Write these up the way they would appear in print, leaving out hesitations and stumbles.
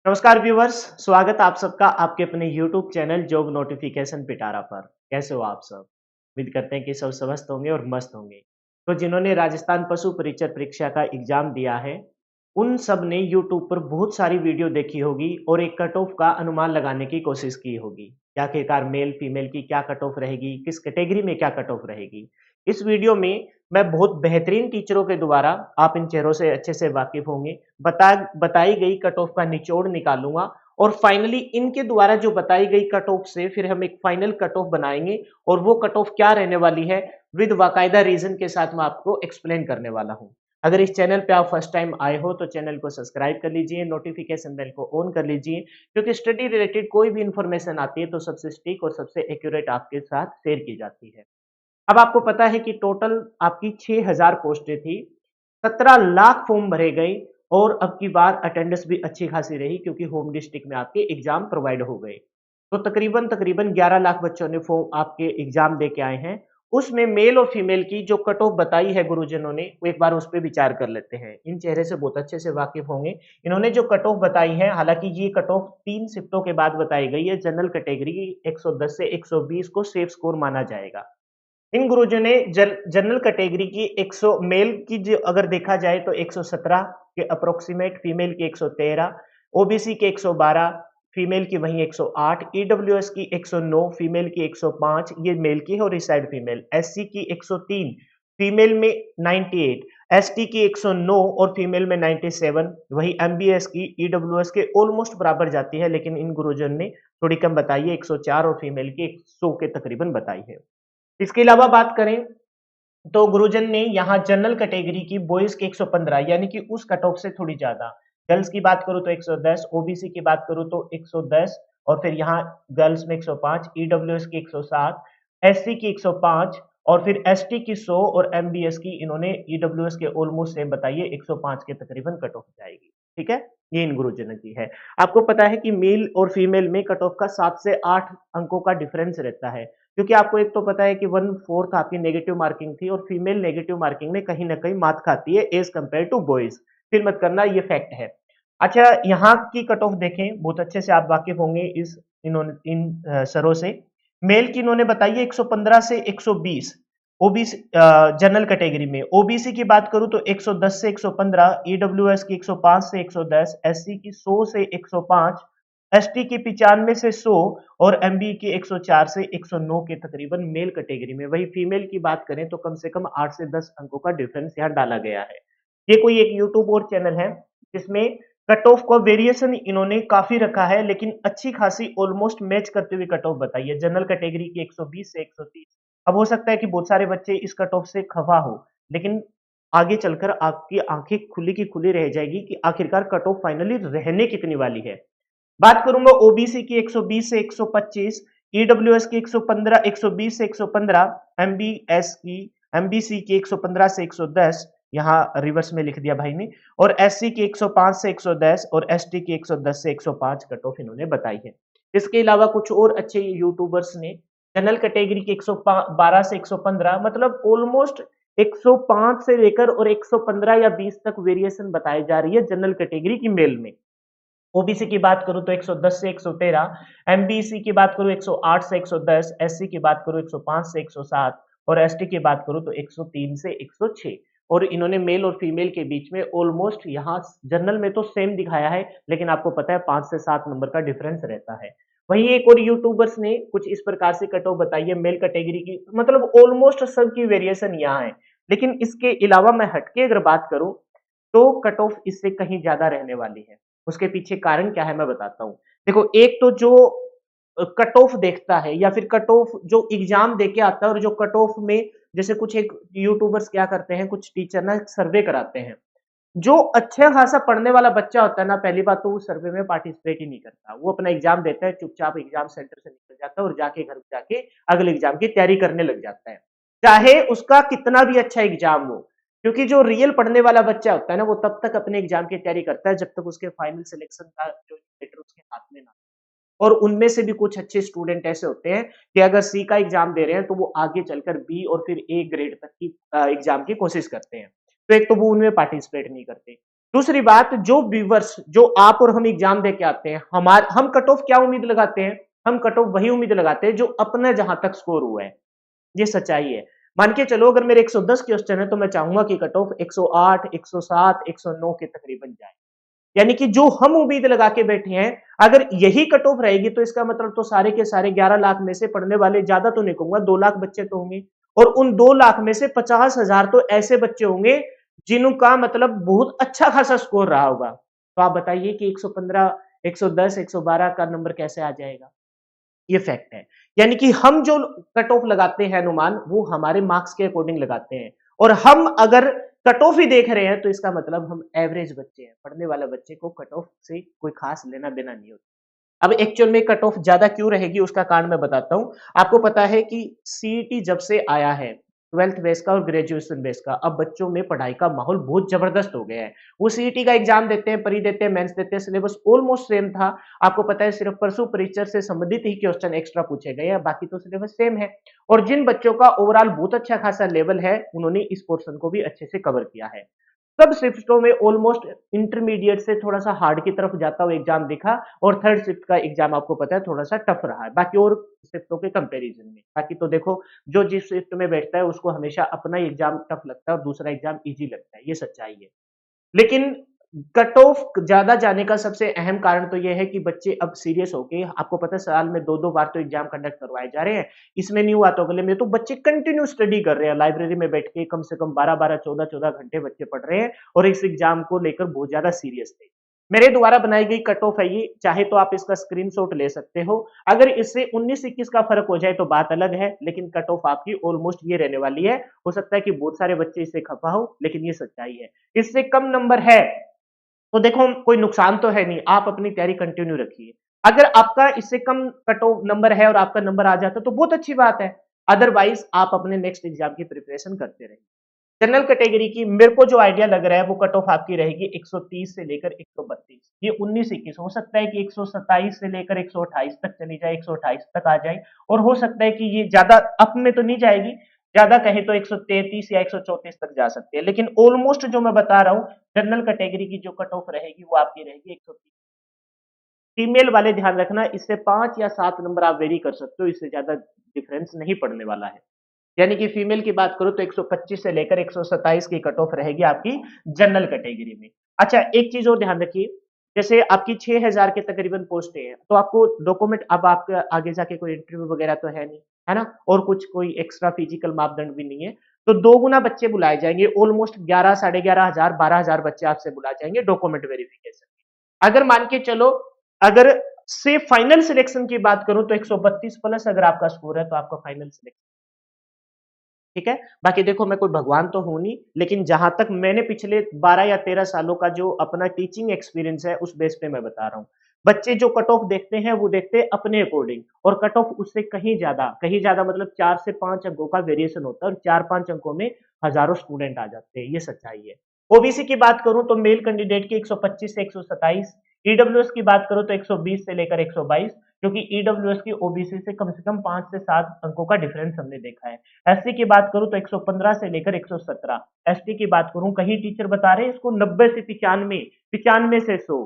नमस्कार व्यूवर्स, स्वागत आप सबका आपके अपने YouTube चैनल जॉब नोटिफिकेशन पिटारा पर। कैसे हो आप सब? उम्मीद करते हैं कि सब स्वस्थ होंगे और मस्त होंगे। तो जिन्होंने राजस्थान पशु परिचर परीक्षा का एग्जाम दिया है, उन सब ने YouTube पर बहुत सारी वीडियो देखी होगी और एक कट ऑफ का अनुमान लगाने की कोशिश की होगी। कि आखिरकार मेल फीमेल की क्या कट ऑफ रहेगी, किस कैटेगरी में क्या कट ऑफ रहेगी। इस वीडियो में मैं बहुत बेहतरीन टीचरों के द्वारा आप इन चेहरों से अच्छे से वाकिफ होंगे बताई गई कट ऑफ का निचोड़ निकालूंगा और फाइनली इनके द्वारा जो बताई गई कट ऑफ से फिर हम एक फाइनल कट ऑफ बनाएंगे और वो कट ऑफ क्या रहने वाली है विद बाकायदा रीजन के साथ मैं आपको एक्सप्लेन करने वाला हूं। अगर इस चैनल पे आप फर्स्ट टाइम आए हो तो चैनल को सब्सक्राइब कर लीजिए, नोटिफिकेशन बेल को ऑन कर लीजिए, क्योंकि स्टडी रिलेटेड कोई भी इंफॉर्मेशन आती है तो सबसे सटीक और सबसे एक्यूरेट आपके साथ शेयर की जाती है। अब आपको पता है कि टोटल आपकी 6000 पोस्टें थी, 17 लाख फॉर्म भरे गए और अब की बार अटेंडेंस भी अच्छी खासी रही क्योंकि होम डिस्ट्रिक्ट में आपके एग्जाम प्रोवाइड हो गए। तो तकरीबन तकरीबन 11 लाख बच्चों ने फॉर्म आपके एग्जाम दे के आए हैं। उसमें मेल और फीमेल की जो कट ऑफ बताई है गुरुजनों ने, वो एक बार उस पर विचार कर लेते हैं। इन चेहरे से बहुत अच्छे से वाकिफ होंगे। इन्होंने जो कट ऑफ बताई है, हालांकि ये कट ऑफ 3 शिफ्टों के बाद बताई गई है। जनरल कैटेगरी 110 से 120 को सेफ स्कोर माना जाएगा। इन गुरुजों ने जनरल कैटेगरी की 100 मेल की जो अगर देखा जाए तो 117 के अप्रोक्सीमेट, फीमेल की 113, ओबीसी के 112, फीमेल की वहीं 108, ईडब्ल्यूएस की 109, फीमेल की 105, ये मेल की है और इस साइड फीमेल, एससी की 103, फीमेल में 98, एसटी की 109 और फीमेल में 97, वही एमबीएस की ईडब्ल्यूएस के ऑलमोस्ट बराबर जाती है, लेकिन इन गुरुजन ने थोड़ी कम बताई है, 104 और फीमेल की 100 के तकरीबन बताई है। इसके अलावा बात करें तो गुरुजन ने यहाँ जनरल कैटेगरी की बॉयज की 115 यानी कि उस कट ऑफ से थोड़ी ज्यादा, गर्ल्स की बात करूं तो 110, ओबीसी की बात करूं तो 110 और फिर यहाँ गर्ल्स में 105, ईडब्ल्यूएस की 107, एससी की 105 और फिर एसटी की 100 और एमबीएस की इन्होंने ईडब्ल्यूएस के ऑलमोस्ट सेम बताइए 105 के तकरीबन कट ऑफ जाएगी। ठीक है, ये इन गुरुजन की है। आपको पता है कि मेल और फीमेल में कट ऑफ का 7 से 8 अंकों का डिफरेंस रहता है, क्योंकि आपको एक तो पता है कि 1/4 आपकी नेगेटिव मार्किंग थी और फीमेल नेगेटिव मार्किंग में कहीं ना कहीं मात खाती है एज कंपेयर टू बॉयज। फिर मत करना, ये फैक्ट है। अच्छा, यहाँ की कट ऑफ देखें, बहुत अच्छे से आप वाकिफ होंगे इस इन्होंने इन सरों से। मेल की इन्होंने बताई है 115 से 120 ओबीसी जनरल कैटेगरी में। ओबीसी की बात करूं तो 110 से 115, ईडब्ल्यूएस की 105 से 110, एससी की 100 से 105, एसटी की 95 से 100 और एमबी की 104 से 109 के तकरीबन मेल कैटेगरी में। वही फीमेल की बात करें तो कम से कम 8 से 10 अंकों का डिफरेंस यहाँ डाला गया है। ये कोई एक यूट्यूब और चैनल है जिसमें कट ऑफ का वेरिएशन इन्होंने काफी रखा है, लेकिन अच्छी खासी ऑलमोस्ट मैच करते हुए कट ऑफ बताई है। जनरल कैटेगरी की 120 से 130। अब हो सकता है कि बहुत सारे बच्चे इस कट ऑफ से खफा हो, लेकिन आगे चलकर आपकी आंखें खुली की खुली रह जाएगी कि आखिरकार कट ऑफ फाइनली रहने कितनी वाली है। बात करूंगा ओबीसी की 120 से 125, ईडब्ल्यूएस की 115 120 से 115, एमबीएस की एमबीसी की 115 से 110, यहाँ रिवर्स में लिख दिया भाई ने, और एससी की 105 से 110 और एसटी की 110 से 105 कट ऑफ इन्होंने बताई है। इसके अलावा कुछ और अच्छे यूट्यूबर्स ने जनरल कैटेगरी की 112 से 115, मतलब ऑलमोस्ट 105 से लेकर और 115 या 20 तक वेरिएशन बताई जा रही है जनरल कैटेगरी की मेल में। ओबीसी की बात करूं तो 110 से 113, एमबीसी की बात करूं 108 से 110, एससी की बात करूं 105 से 107 और एसटी की बात करूं तो 103 से 106। और इन्होंने मेल और फीमेल के बीच में ऑलमोस्ट यहाँ जनरल में तो सेम दिखाया है, लेकिन आपको पता है 5 से 7 नंबर का डिफरेंस रहता है। वहीं एक और यूट्यूबर्स ने कुछ इस प्रकार से कट ऑफ बताई है मेल कैटेगरी की, मतलब ऑलमोस्ट सबकी वेरिएशन यहाँ है। लेकिन इसके अलावा मैं हटके अगर बात करूं तो कट ऑफ इससे कहीं ज्यादा रहने वाली है। उसके पीछे कारण क्या है मैं बताता हूँ। देखो, एक तो जो कट ऑफ देखता है या फिर कट ऑफ जो एग्जाम दे के आता है और जो कट ऑफ में जैसे कुछ एक यूट्यूबर्स क्या करते हैं, कुछ टीचर ना सर्वे कराते हैं। जो अच्छा खासा पढ़ने वाला बच्चा होता है ना, पहली बात तो वो सर्वे में पार्टिसिपेट ही नहीं करता, वो अपना एग्जाम देता है, चुपचाप एग्जाम सेंटर से निकल जाता है और जाके घर जाके अगले एग्जाम की तैयारी करने लग जाता है, चाहे उसका कितना भी अच्छा एग्जाम हो। क्योंकि जो रियल पढ़ने वाला बच्चा होता है ना, वो तब तक अपने एग्जाम की तैयारी करता है जब तक उसके फाइनल सिलेक्शन का जो लेटर उसके हाथ में ना। और उनमें से भी कुछ अच्छे स्टूडेंट ऐसे होते हैं कि अगर सी का एग्जाम दे रहे हैं तो वो आगे चलकर बी और फिर ए ग्रेड तक की एग्जाम की कोशिश करते हैं। तो एक तो वो उनमें पार्टिसिपेट नहीं करते। दूसरी बात, जो व्यूवर्स, जो आप और हम एग्जाम दे के आते हैं, हम कट ऑफ क्या उम्मीद लगाते हैं? हम कट ऑफ वही उम्मीद लगाते हैं जो अपना जहां तक स्कोर हुआ है। ये सच्चाई है। मान के चलो अगर मेरे 110 क्वेश्चन है तो मैं चाहूंगा कि कट ऑफ 108, 107, 109 के तकरीबन जाए। यानी कि जो हम उम्मीद लगा के बैठे हैं, अगर यही कट ऑफ रहेगी तो इसका मतलब तो सारे के सारे 11 लाख में से पढ़ने वाले, ज्यादा तो नहीं कहूंगा, 2 लाख बच्चे तो होंगे। और उन 2 लाख में से 50,000 तो ऐसे बच्चे होंगे जिनका मतलब बहुत अच्छा खासा स्कोर रहा होगा। तो आप बताइए कि 115, 110, 112 का नंबर कैसे आ जाएगा? ये फैक्ट है। यानी कि हम जो कट ऑफ लगाते हैं अनुमान, वो हमारे मार्क्स के अकॉर्डिंग लगाते हैं। और हम अगर कट ऑफ ही देख रहे हैं तो इसका मतलब हम एवरेज बच्चे हैं। पढ़ने वाले बच्चे को कट ऑफ से कोई खास लेना देना नहीं होता। अब एक्चुअल में कट ऑफ ज्यादा क्यों रहेगी उसका कारण मैं बताता हूं। आपको पता है कि सीईटी जब से आया है, 12th बेस का और ग्रेजुएशन बेस का, अब बच्चों में पढ़ाई का माहौल बहुत जबरदस्त हो गया है। वो सीईटी का एग्जाम देते हैं, परी देते हैं, मेंस देते हैं, सिलेबस ऑलमोस्ट सेम था। आपको पता है सिर्फ परसों परिचय से संबंधित ही क्वेश्चन एक्स्ट्रा पूछे गए हैं, बाकी तो सिलेबस सेम है। और जिन बच्चों का ओवरऑल बहुत अच्छा खासा लेवल है, उन्होंने इस पोर्शन को भी अच्छे से कवर किया है। सब शिफ्टों में ऑलमोस्ट इंटरमीडिएट से थोड़ा सा हार्ड की तरफ जाता हुआ एग्जाम दिखा। और थर्ड शिफ्ट का एग्जाम आपको पता है थोड़ा सा टफ रहा है बाकी और शिफ्टों के कंपैरिजन में। बाकी तो देखो, जो जिस शिफ्ट में बैठता है उसको हमेशा अपना ही एग्जाम टफ लगता है और दूसरा एग्जाम इजी लगता है, ये सच्चाई है। लेकिन कट ऑफ ज्यादा जाने का सबसे अहम कारण तो यह है कि बच्चे अब सीरियस होके, आपको पता है साल में 2-2 बार तो एग्जाम कंडक्ट करवाए जा रहे हैं। इसमें नहीं हुआ तो अगले में तो बच्चे कंटिन्यू स्टडी कर रहे हैं, लाइब्रेरी में बैठ के कम से कम 12-12, 14-14 घंटे बच्चे पढ़ रहे हैं और इस एग्जाम को लेकर बहुत ज्यादा सीरियस थे। मेरे द्वारा बनाई गई कट ऑफ है ये, चाहे तो आप इसका स्क्रीनशॉट ले सकते हो। अगर इससे 19-21 का फर्क हो जाए तो बात अलग है, लेकिन कट ऑफ आपकी ऑलमोस्ट ये रहने वाली है। हो सकता है कि बहुत सारे बच्चे इससे खफा हो, लेकिन ये सच्चाई है। इससे कम नंबर है तो देखो कोई नुकसान तो है नहीं, आप अपनी तैयारी कंटिन्यू रखिए। अगर आपका इससे कम कट ऑफ नंबर है और आपका नंबर आ जाता है तो बहुत अच्छी बात है। अदरवाइज आप अपने नेक्स्ट एग्जाम की प्रिपरेशन करते रहिए। जनरल कैटेगरी की मेरे को जो आइडिया लग रहा है वो कट ऑफ आपकी रहेगी 130 से लेकर 132। ये 19-21 हो सकता है कि 127 से लेकर 128 तक चली जाए, 128 तक आ जाए। और हो सकता है कि ये ज्यादा अप में तो नहीं जाएगी, ज्यादा कहे तो 133 या 134 तक जा सकती है। लेकिन ऑलमोस्ट जो मैं बता रहा हूँ, जनरल कैटेगरी की जो कट ऑफ रहेगी वो आपकी रहेगी 130। फीमेल वाले ध्यान रखना, इससे 5 या 7 नंबर आप वेरी कर सकते हो, इससे ज्यादा डिफरेंस नहीं पड़ने वाला है। यानी कि फीमेल की बात करूं तो 125 से लेकर 127 की कट ऑफ रहेगी आपकी जनरल कैटेगरी में। अच्छा, एक चीज और ध्यान रखिए, जैसे आपकी 6000 के तकरीबन पोस्टें हैं तो आपको डॉक्यूमेंट, अब आपके आगे जाके कोई इंटरव्यू वगैरह तो है नहीं, है ना, और कुछ कोई एक्स्ट्रा फिजिकल मापदंड भी नहीं है। तो 2 गुना बच्चे बुलाए जाएंगे, ऑलमोस्ट 11, 11,500, 12,000 बच्चे आपसे बुलाए जाएंगे डॉक्यूमेंट वेरिफिकेशन। अगर मान के चलो, अगर से फाइनल सिलेक्शन की बात करूं तो 132 प्लस अगर आपका स्कोर है तो आपका फाइनल सिलेक्शन। ठीक है। बाकी देखो, मैं कोई भगवान तो हूं नहीं, लेकिन जहां तक मैंने पिछले 12 या 13 सालों का जो अपना टीचिंग एक्सपीरियंस है उस बेस पे मैं बता रहा हूं। बच्चे जो कट ऑफ देखते हैं वो देखते हैं अपने अकॉर्डिंग, और कट ऑफ उससे कहीं ज्यादा मतलब 4 से 5 अंकों का वेरिएशन होता है और 4-5 अंकों में हजारों स्टूडेंट आ जाते हैं, ये सच्चाई है। ओबीसी की बात करूं तो मेल कैंडिडेट की 125 से 127, ईडब्ल्यूएस की बात करूं तो 120 से लेकर 122, क्योंकि ईडब्ल्यूएस की ओबीसी से कम 5 से 7 अंकों का डिफरेंस हमने देखा है। एससी की बात करूं तो 115 से लेकर 117, एसटी की बात करूं कहीं टीचर बता रहे हैं इसको 90 से 95, 95 से 100।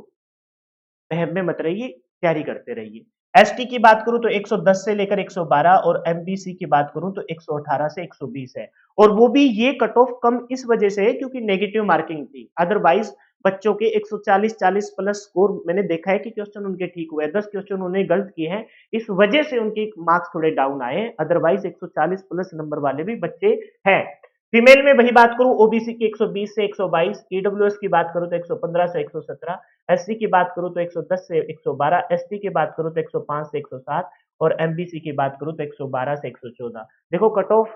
वहम में मत रहिए, तैयारी करते रहिए। एसटी की बात करूं तो 110 से लेकर 112, और एमबीसी की बात करूं तो 118 से 120 है। और वो भी ये कट ऑफ कम इस वजह से है क्योंकि नेगेटिव मार्किंग थी। अदरवाइज बच्चों के 140 प्लस स्कोर मैंने देखा है कि क्वेश्चन उनके ठीक हुए, 10 क्वेश्चन उन्होंने गलत किए हैं, इस वजह से उनके मार्क्स थोड़े डाउन आए। अदरवाइज 140 प्लस नंबर वाले भी बच्चे हैं। फीमेल में वही बात करूं, ओबीसी की 120 से 122, ईडब्ल्यूएस की बात करूं तो 115 से 117, एससी की बात करूं तो 110 से 112, एसटी की बात करूं तो 105 से 107, और एमबीसी की बात करूं तो 112 से 114। देखो, कट ऑफ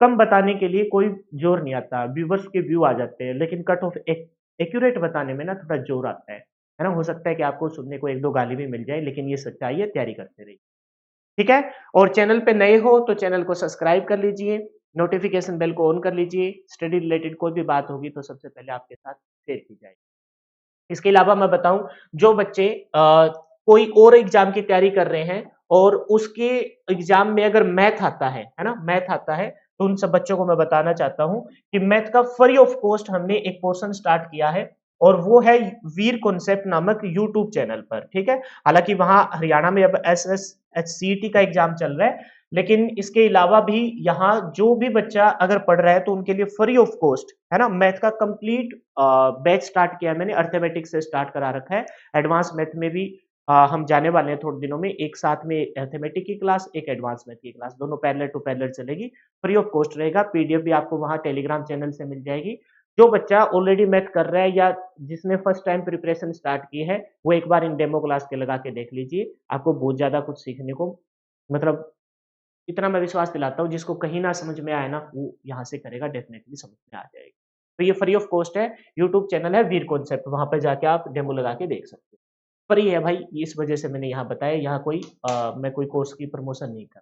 कम बताने के लिए कोई जोर नहीं आता, व्यूवर्स के व्यू आ जाते हैं, लेकिन कट ऑफ एक्यूरेट बताने में ना थोड़ा जोर आता है ना। हो सकता है कि आपको सुनने को 1-2 गाली भी मिल जाए, लेकिन ये सच्चाई है, तैयारी करते रहिए। ठीक है। और चैनल पे नए हो तो चैनल को सब्सक्राइब कर लीजिए, नोटिफिकेशन बेल को ऑन कर लीजिए। स्टडी रिलेटेड कोई भी बात होगी तो सबसे पहले आपके साथ शेयर की जाएगी। इसके अलावा मैं बताऊं, जो बच्चे कोई और एग्जाम की तैयारी कर रहे हैं और उसके एग्जाम में अगर मैथ आता है ना, मैथ आता है, तो उन सब बच्चों को मैं बताना चाहता हूं कि मैथ का फ्री ऑफ कॉस्ट हमने एक पोर्शन स्टार्ट किया है। और वो है वीर कॉन्सेप्ट नामक यूट्यूब चैनल पर, ठीक है। हालांकि वहां हरियाणा में अब SSHCT का एग्जाम चल रहा है, लेकिन इसके अलावा भी यहाँ जो भी बच्चा अगर पढ़ रहा है तो उनके लिए फ्री ऑफ कॉस्ट है ना, मैथ का कंप्लीट बैच स्टार्ट किया है मैंने, अर्थमेटिक्स से स्टार्ट करा रखा है। एडवांस मैथ में भी हम जाने वाले हैं थोड़े दिनों में, एक साथ में अर्थमेटिक की क्लास, एक एडवांस मैथ की क्लास, दोनों पैरेलल टू पैरेलल चलेगी, फ्री ऑफ कॉस्ट रहेगा। पीडीएफ भी आपको वहां टेलीग्राम चैनल से मिल जाएगी। जो बच्चा ऑलरेडी मैथ कर रहा है या जिसने फर्स्ट टाइम प्रिपरेशन स्टार्ट की है, वो एक बार इन डेमो क्लास के लगा के देख लीजिए, आपको बहुत ज्यादा कुछ सीखने को, मतलब इतना मैं विश्वास दिलाता हूँ, जिसको कहीं ना समझ में आए ना, वो यहाँ से करेगा, डेफिनेटली समझ में आ जाएगी। तो ये फ्री ऑफ कॉस्ट है, यूट्यूब चैनल है वीर कॉन्सेप्ट, वहां पर जाके आप डेमो लगा के देख सकते हो। फ्री है भाई, इस वजह से मैंने यहाँ बताया, यहाँ कोई मैं कोई कोर्स की प्रमोशन नहीं कर।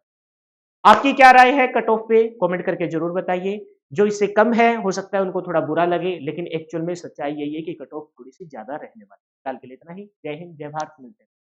आपकी क्या राय है कट ऑफ पे, कमेंट करके जरूर बताइए। जो इससे कम है, हो सकता है उनको थोड़ा बुरा लगे, लेकिन एक्चुअल में सच्चाई यही है कि कट ऑफ थोड़ी सी ज्यादा रहने वाली है। फिलहाल के लिए इतना ही। जय हिंद, जय भारत, मिलते हैं।